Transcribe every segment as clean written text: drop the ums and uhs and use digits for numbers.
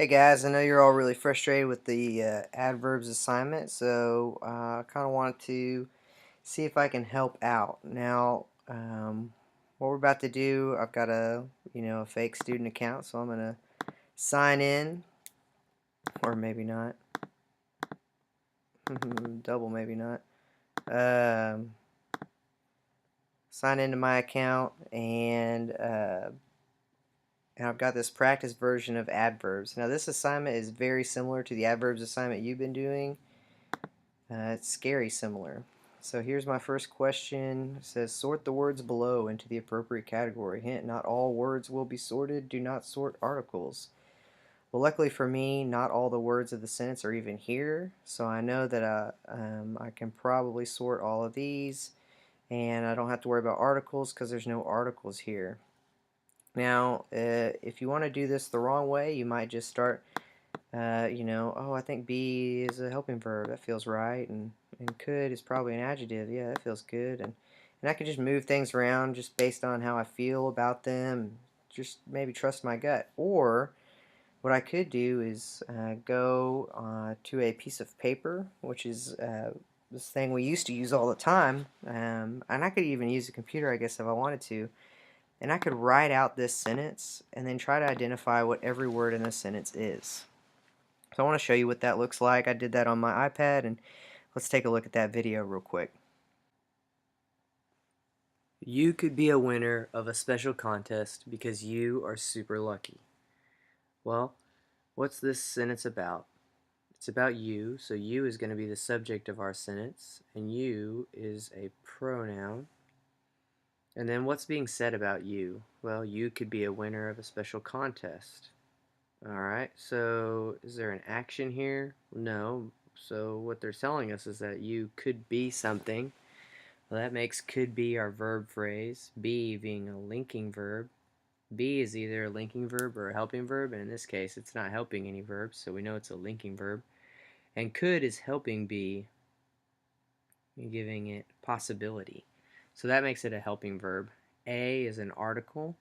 Hey guys, I know you're all really frustrated with the adverbs assignment, so I kind of wanted to see if I can help out. Now, what we're about to do, I've got a fake student account, so I'm gonna sign in, or maybe not, double maybe not. Um, Sign into my account, and I've got this practice version of adverbs. Now, this assignment is very similar to the adverbs assignment you've been doing. It's scary similar. So here's my first question. It says, sort the words below into the appropriate category. Hint, not all words will be sorted. Do not sort articles. Well, luckily for me, not all the words of the sentence are even here. So I know that I can probably sort all of these. And I don't have to worry about articles because there's no articles here. Now, if you want to do this the wrong way, you might just start oh, I think be is a helping verb. That feels right. And could is probably an adjective. Yeah, that feels good. And I can just move things around just based on how I feel about them. Just maybe trust my gut. Or what I could do is go to a piece of paper, which is this thing we used to use all the time. And I could even use a computer, I guess, if I wanted to. And I could write out this sentence and then try to identify what every word in this sentence is. So I want to show you what that looks like. I did that on my iPad, and let's take a look at that video real quick. You could be a winner of a special contest because you are super lucky. Well, what's this sentence about? It's about you, so you is going to be the subject of our sentence, and you is a pronoun. And then what's being said about you? Well, you could be a winner of a special contest. Alright, so is there an action here? No. So what they're telling us is that you could be something. Well, that makes could be our verb phrase, be being a linking verb. Be is either a linking verb or a helping verb, and in this case it's not helping any verbs, so we know it's a linking verb. And could is helping be, giving it possibility. So that makes it a helping verb. A is an article,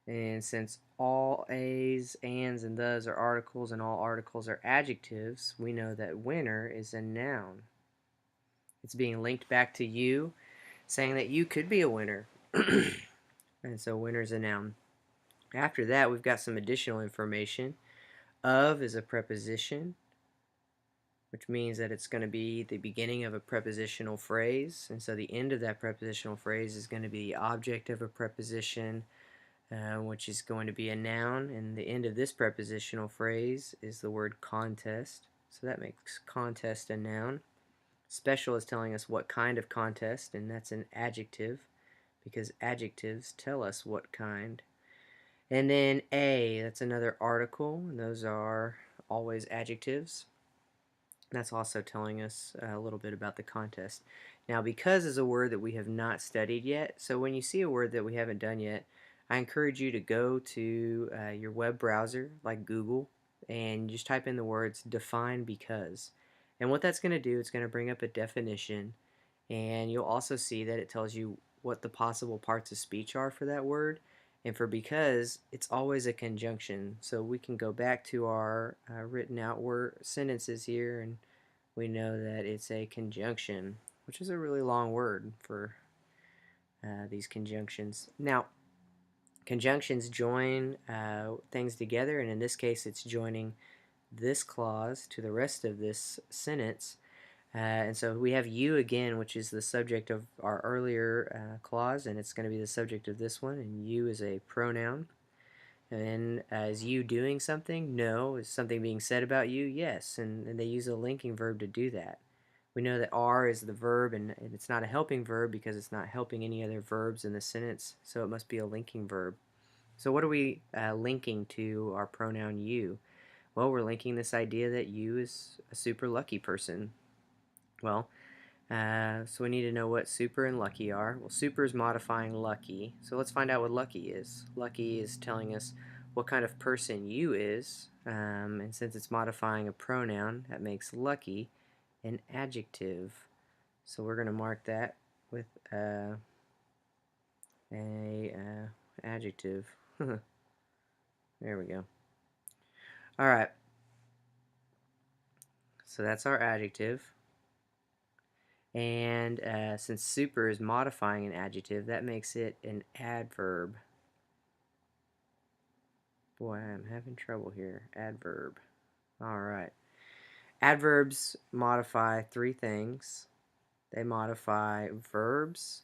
and since all A's, ands, and thes are articles and all articles are adjectives, we know that winner is a noun. It's being linked back to you, saying that you could be a winner. And so winner is a noun. After that, we've got some additional information. Of is a preposition, which means that it's going to be the beginning of a prepositional phrase, and so the end of that prepositional phrase is going to be the object of a preposition, which is going to be a noun, and the end of this prepositional phrase is the word contest, so that makes contest a noun. Special is telling us what kind of contest, and that's an adjective, because adjectives tell us what kind. And then a, that's another article, and those are always adjectives. That's also telling us a little bit about the contest. Now, because is a word that we have not studied yet, so when you see a word that we haven't done yet, I encourage you to go to your web browser, like Google, and just type in the words define because. And what that's going to do, it's going to bring up a definition, and you'll also see that it tells you what the possible parts of speech are for that word. And for because, it's always a conjunction. So we can go back to our written out word sentences here, and we know that it's a conjunction, which is a really long word for these conjunctions. Now, conjunctions join things together, and in this case, it's joining this clause to the rest of this sentence. And so we have you again, which is the subject of our earlier clause, and it's going to be the subject of this one, and you is a pronoun. And is you doing something? No. Is something being said about you? Yes. And they use a linking verb to do that. We know that are is the verb, and it's not a helping verb because it's not helping any other verbs in the sentence, so it must be a linking verb. So what are we linking to our pronoun you? Well, we're linking this idea that you is a super lucky person. Well, so we need to know what super and lucky are. Well, super is modifying lucky, so let's find out what lucky is. Lucky is telling us what kind of person you is, and since it's modifying a pronoun, that makes lucky an adjective. So we're going to mark that with a adjective. There we go. Alright, so that's our adjective. And since super is modifying an adjective, that makes it an adverb. Boy, I'm having trouble here. Adverb. Alright. Adverbs modify three things. They modify verbs,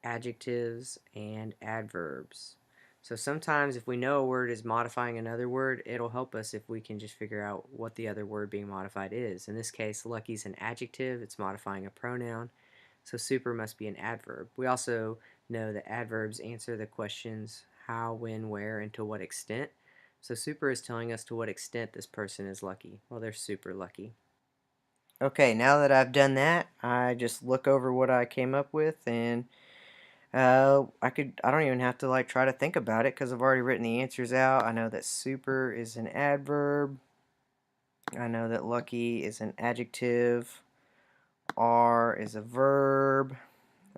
adjectives, and adverbs. So sometimes if we know a word is modifying another word, it'll help us if we can just figure out what the other word being modified is. In this case, lucky is an adjective. It's modifying a pronoun. So super must be an adverb. We also know that adverbs answer the questions how, when, where, and to what extent. So super is telling us to what extent this person is lucky. Well, they're super lucky. Okay, now that I've done that, I just look over what I came up with, and I don't even have to like try to think about it because I've already written the answers out. I know that super is an adverb. I know that lucky is an adjective. Are is a verb.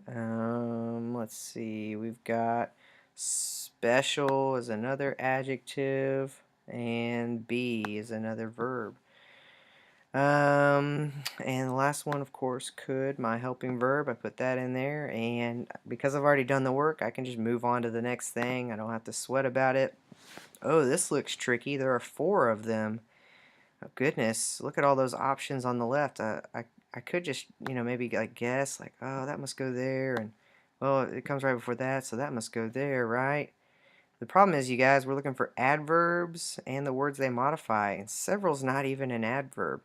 Let's see. We've got special is another adjective, and be is another verb. And the last one, of course, could, my helping verb. I put that in there, and because I've already done the work, I can just move on to the next thing. I don't have to sweat about it. Oh, this looks tricky. There are 4 of them. Oh, goodness, look at all those options on the left. I could just, maybe like guess, like, oh, that must go there, and well, it comes right before that, so that must go there, right? The problem is, you guys, we're looking for adverbs and the words they modify, and several's not even an adverb.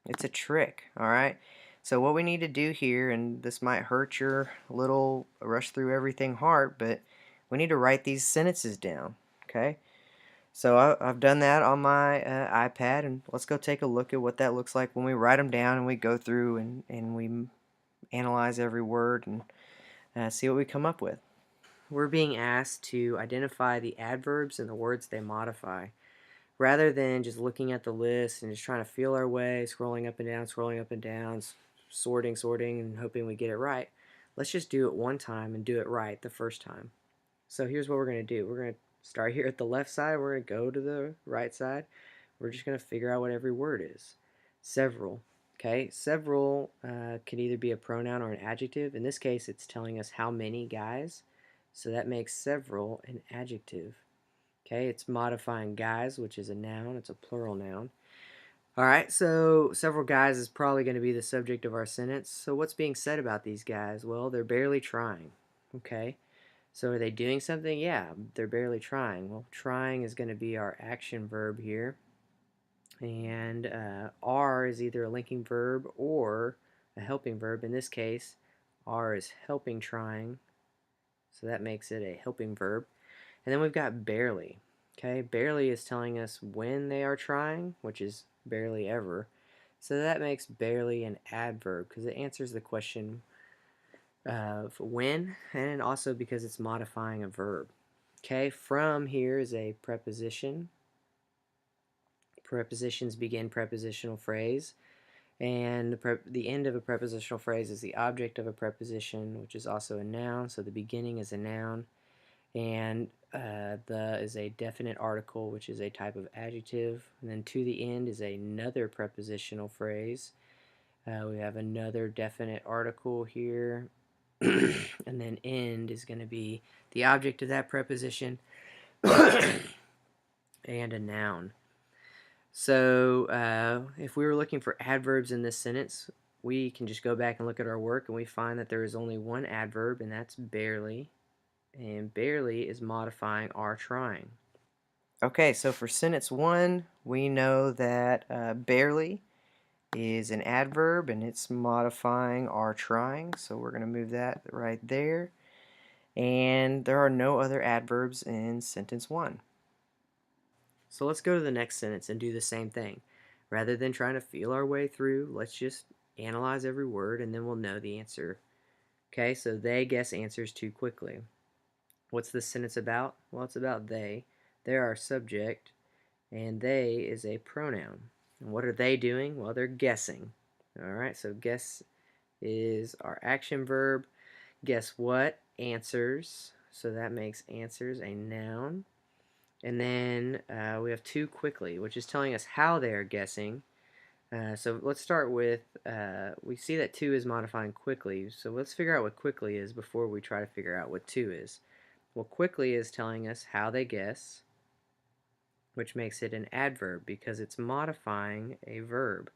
It's a trick, all right? So what we need to do here, and this might hurt your little rush through everything heart, but we need to write these sentences down, okay? So I've done that on my iPad, and let's go take a look at what that looks like when we write them down and we go through and we analyze every word and see what we come up with. We're being asked to identify the adverbs and the words they modify. Rather than just looking at the list and just trying to feel our way, scrolling up and down, sorting, and hoping we get it right, let's just do it one time and do it right the first time. So here's what we're going to do. We're going to start here at the left side. We're going to go to the right side. We're just going to figure out what every word is. Several. Okay, several could either be a pronoun or an adjective. In this case, it's telling us how many guys. So that makes several an adjective. Okay, it's modifying guys, which is a noun. It's a plural noun. All right, so several guys is probably going to be the subject of our sentence. So what's being said about these guys? Well, they're barely trying. Okay, so are they doing something? Yeah, they're barely trying. Well, trying is going to be our action verb here. And are is either a linking verb or a helping verb. In this case, are is helping trying. So that makes it a helping verb. And then we've got barely. Okay, barely is telling us when they are trying, which is barely ever. So that makes barely an adverb because it answers the question of when, and also because it's modifying a verb. Okay, from here is a preposition. Prepositions begin prepositional phrase, and the end of a prepositional phrase is the object of a preposition, which is also a noun. So the beginning is a noun. And the is a definite article, which is a type of adjective. And then to the end is another prepositional phrase. We have another definite article here. And then end is going to be the object of that preposition and a noun. So if we were looking for adverbs in this sentence, we can just go back and look at our work, and we find that there is only one adverb, and that's barely. And barely is modifying are trying. Okay, so for sentence 1, we know that barely is an adverb and it's modifying are trying, so we're going to move that right there. And there are no other adverbs in sentence 1. So let's go to the next sentence and do the same thing. Rather than trying to feel our way through, let's just analyze every word and then we'll know the answer. Okay, so they guess answers too quickly. What's this sentence about? Well, it's about they. They're our subject, and they is a pronoun. And what are they doing? Well, they're guessing. Alright, so guess is our action verb. Guess what? Answers. So that makes answers a noun. And then we have to quickly, which is telling us how they are guessing. So let's start with, we see that to is modifying quickly, so let's figure out what quickly is before we try to figure out what to is. Well, quickly is telling us how they guess, which makes it an adverb because it's modifying a verb.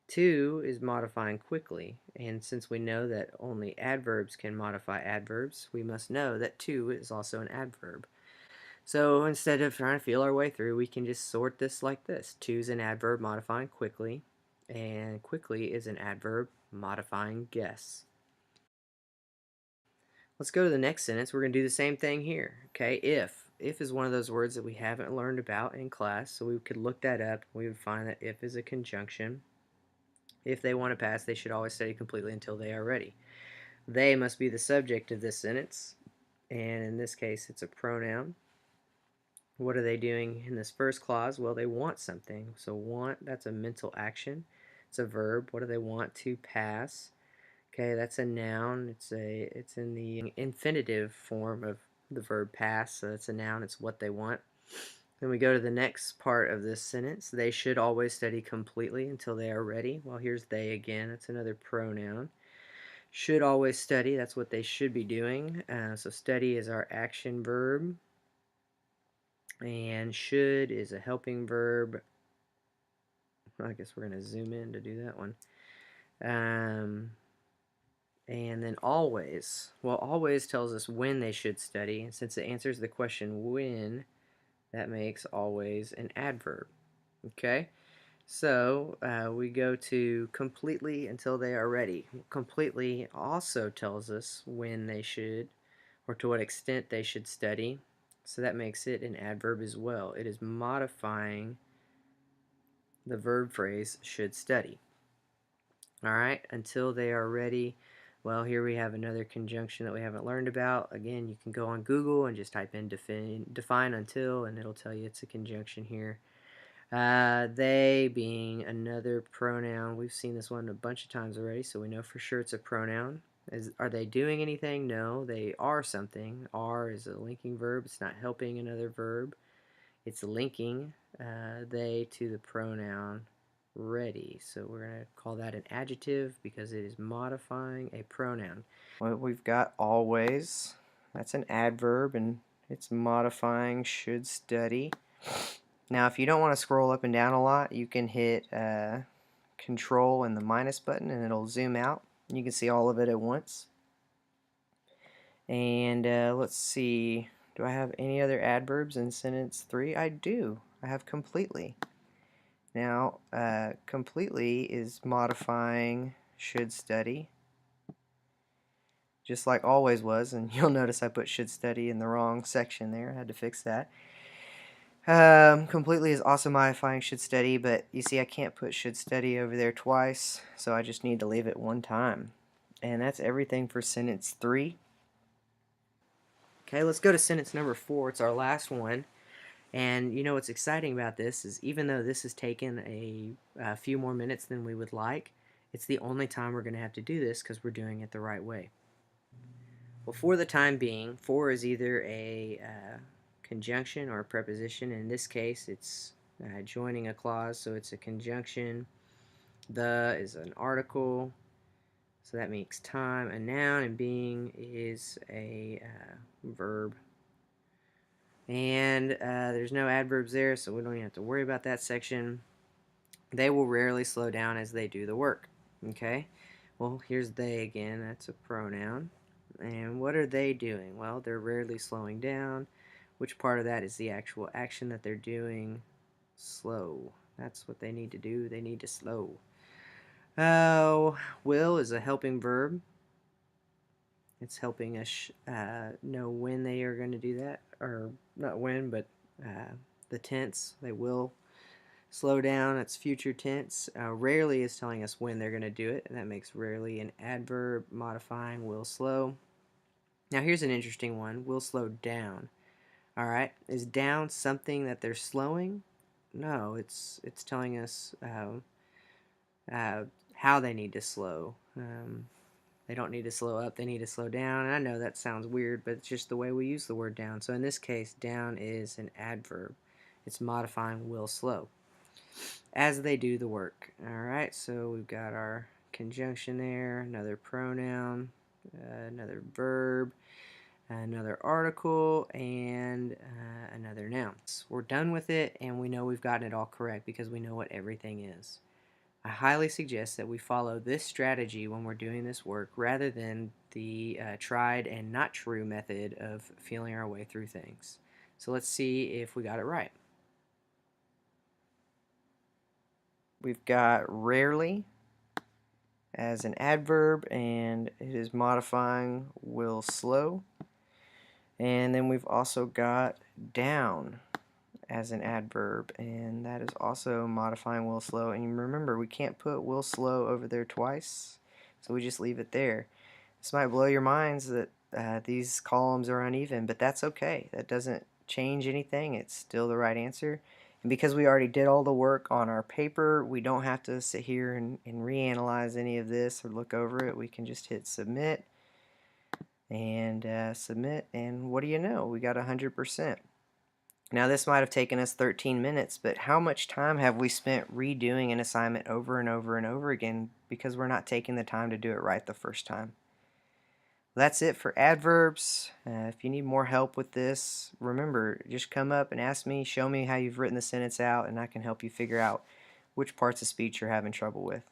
To is modifying quickly, and since we know that only adverbs can modify adverbs, we must know that to is also an adverb. So instead of trying to feel our way through, we can just sort this like this. To is an adverb modifying quickly, and quickly is an adverb modifying guess. Let's go to the next sentence. We're going to do the same thing here. Okay, if. If is one of those words that we haven't learned about in class, so we could look that up. We would find that if is a conjunction. If they want to pass, they should always study completely until they are ready. They must be the subject of this sentence, and in this case, it's a pronoun. What are they doing in this first clause? Well, they want something. So want, that's a mental action. It's a verb. What do they want to pass? Okay, that's a noun. It's in the infinitive form of the verb pass, so it's a noun. It's what they want. Then we go to the next part of this sentence. They should always study completely until they are ready. Well, here's they again. That's another pronoun. Should always study. That's what they should be doing. So study is our action verb. And should is a helping verb. I guess we're going to zoom in to do that one. And then always. Well, always tells us when they should study. And since it answers the question when, that makes always an adverb. Okay? So we go to completely until they are ready. Completely also tells us when they should, or to what extent they should study. So that makes it an adverb as well. It is modifying the verb phrase should study. Alright, until they are ready. Well, here we have another conjunction that we haven't learned about. Again, you can go on Google and just type in define until, and it'll tell you it's a conjunction here. They being another pronoun. We've seen this one a bunch of times already, so we know for sure it's a pronoun. Are they doing anything? No, they are something. Are is a linking verb. It's not helping another verb. It's linking they to the pronoun ready. So we're going to call that an adjective because it is modifying a pronoun. Well, we've got always. That's an adverb, and it's modifying should study. Now, if you don't want to scroll up and down a lot, you can hit Control and the minus button, and it'll zoom out. You can see all of it at once. And let's see, do I have any other adverbs in sentence 3? I do. I have completely. Now, completely is modifying should study, just like always was, and you'll notice I put should study in the wrong section there. I had to fix that. Completely is also modifying should study, but you see I can't put should study over there twice, so I just need to leave it one time. And that's everything for sentence 3. Okay, let's go to sentence number 4. It's our last one. And you know what's exciting about this is even though this has taken a few more minutes than we would like, it's the only time we're going to have to do this because we're doing it the right way. Well, for the time being, for is either a conjunction or a preposition. In this case, it's joining a clause, so it's a conjunction. The is an article, so that makes time a noun, and being is a verb. And there's no adverbs there, so we don't even have to worry about that section. They will rarely slow down as they do the work. Okay? Well, here's they again. That's a pronoun. And what are they doing? Well, they're rarely slowing down. Which part of that is the actual action that they're doing? Slow. That's what they need to do. They need to slow. Will is a helping verb. It's helping us know when they are going to do that. Or not when, but the tense. They will slow down. It's future tense. Rarely is telling us when they're going to do it. And that makes rarely an adverb modifying will slow. Now here's an interesting one. Will slow down. Alright, is down something that they're slowing? No, it's telling us how they need to slow. They don't need to slow up, they need to slow down. And I know that sounds weird, but it's just the way we use the word down. So in this case, down is an adverb. It's modifying will slow as they do the work. Alright, so we've got our conjunction there, another pronoun, another verb, another article, and another noun. So we're done with it, and we know we've gotten it all correct because we know what everything is. I highly suggest that we follow this strategy when we're doing this work rather than the tried and not true method of feeling our way through things. So let's see if we got it right. We've got rarely as an adverb, and it is modifying will slow. And then we've also got down as an adverb, and that is also modifying will slow. And remember, we can't put will slow over there twice, so we just leave it there. This might blow your minds that these columns are uneven, but that's okay. That doesn't change anything. It's still the right answer. And because we already did all the work on our paper, we don't have to sit here and reanalyze any of this or look over it. We can just hit submit and submit, and what do you know? We got 100%. Now this might have taken us 13 minutes, but how much time have we spent redoing an assignment over and over and over again because we're not taking the time to do it right the first time? That's it for adverbs. If you need more help with this, remember, just come up and ask me, show me how you've written the sentence out, and I can help you figure out which parts of speech you're having trouble with.